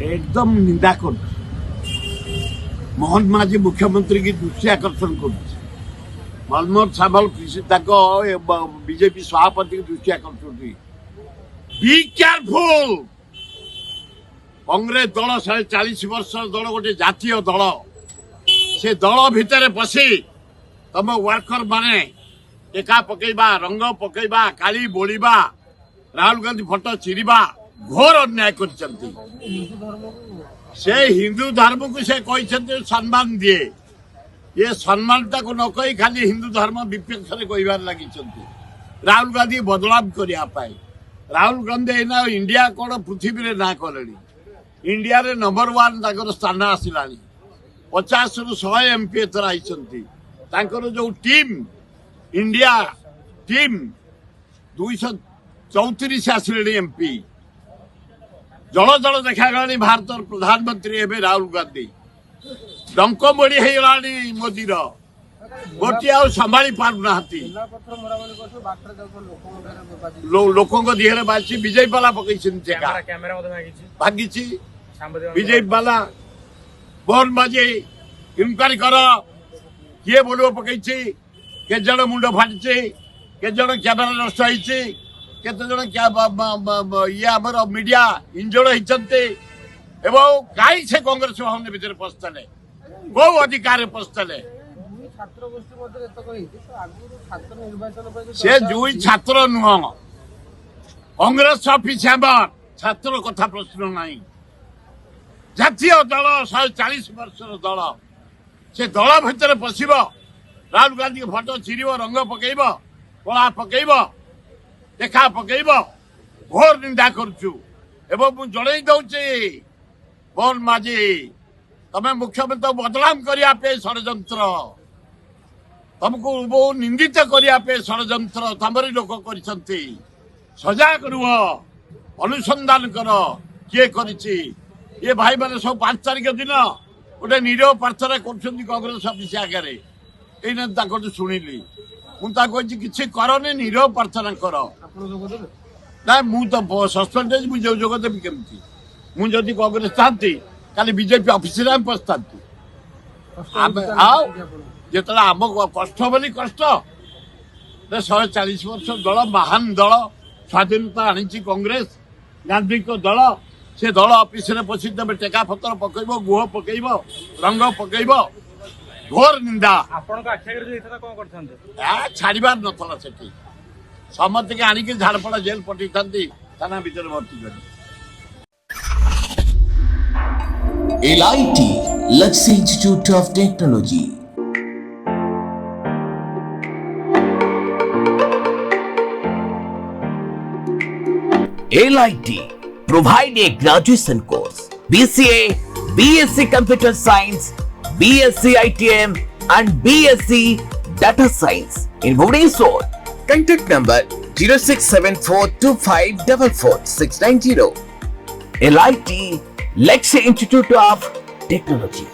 एकदम निंदा कर मोहन माझी मुख्यमंत्री की दृष्टि आकर्षण कर मनमोहन सामल बीजेपी सभापति की दृष्टि आकर्षण बी केयरफुल कांग्रेस दल 40 वर्ष दल गोटे जातीय दल से दल भितर पशि तुम वर्कर माने टेका पकेबा रंग पकेबा काली बोलिबा राहुल गांधी फोटो चिरिबा घोर अन्याय करछंती से हिंदू धर्म को से कहते सम्मान दिए ये सम्मानता को न कही खाली हिंदू धर्म विपक्ष में कहबार लगी राहुल गांधी बदलाव करने राहुल गांधी ना इंडिया कौन पृथ्वी ना कले इंडिया रे नंबर 1 स्थान आसला 50 रु 100 एमपी एथर आई जो टीम इंडिया टीम 234 आसिले एमपी जल जल देखा गलानी भारत प्रधानमंत्री एवं राहुल गांधी डंक मोड़ी हो गलानी मोदी गोटे आ संभाली पारना लोकों दिहरे बासी विजय बाला पकई भागी विजय बाला मोहन माझी इनक्वारी कर किए बोलो पकई के जन मुंड फाटी के जन कैमेरा नष्ट होती केते जन ये आमर मीडिया इंजोर्ड होती कहीं से कांग्रेस भवन भितर पशले कौ अधिकार पशले से जुई छात्र नुह कांग्रेस ऑफिस छात्र कथा प्रश्न नहीं जातीय दल 140 वर्ष दल से दल भितर पशिब राहुल गांधी फोटो चिरिब रंग पकेब कला पकेब देखा पकेब घोर निंदा करुचु एवं जड़े दौचे मोहन माझी तमें मुख्यमंत्री बदनाम करने षड्यंत्र तुमको बहुत निंदित करने षड्यंत्र तमरी लोक कर सजाग रुह अनुसंधान कर किए करिछि ये भाई मैंने सब 5 तारिख दिन गोटे निरह प्रार्थना कर कांग्रेस ऑफिस आगे ये शुणिली मुझे किसी करनी निरह प्रार्थना कर ना मुझे सस्पेंड मुझे जोगदेवी केमती मुझे कांग्रेस चाहती काली बीजेपी ऑफिस पछता जो आम कष्ट बोली कष्ट 140 वर्ष दल महान दल स्वाधीनता आनी कांग्रेस गांधी को दल से दल ऑफिस पशि तुम टेका पतर पकईब गुह पकईब रंग पकईब घोर निंदा छाड़बार नाला से समस्त के आणिक झाड़पड़ा जेल पठे थाना भर भर्ती कर LIT Luxury Institute of Technology. LIT provide a graduation course BCA, BSc Computer Science, BSc ITM and BSc Data Science in Bhubaneswar. Contact number 067425444690. LIT Luxury Institute of Technology.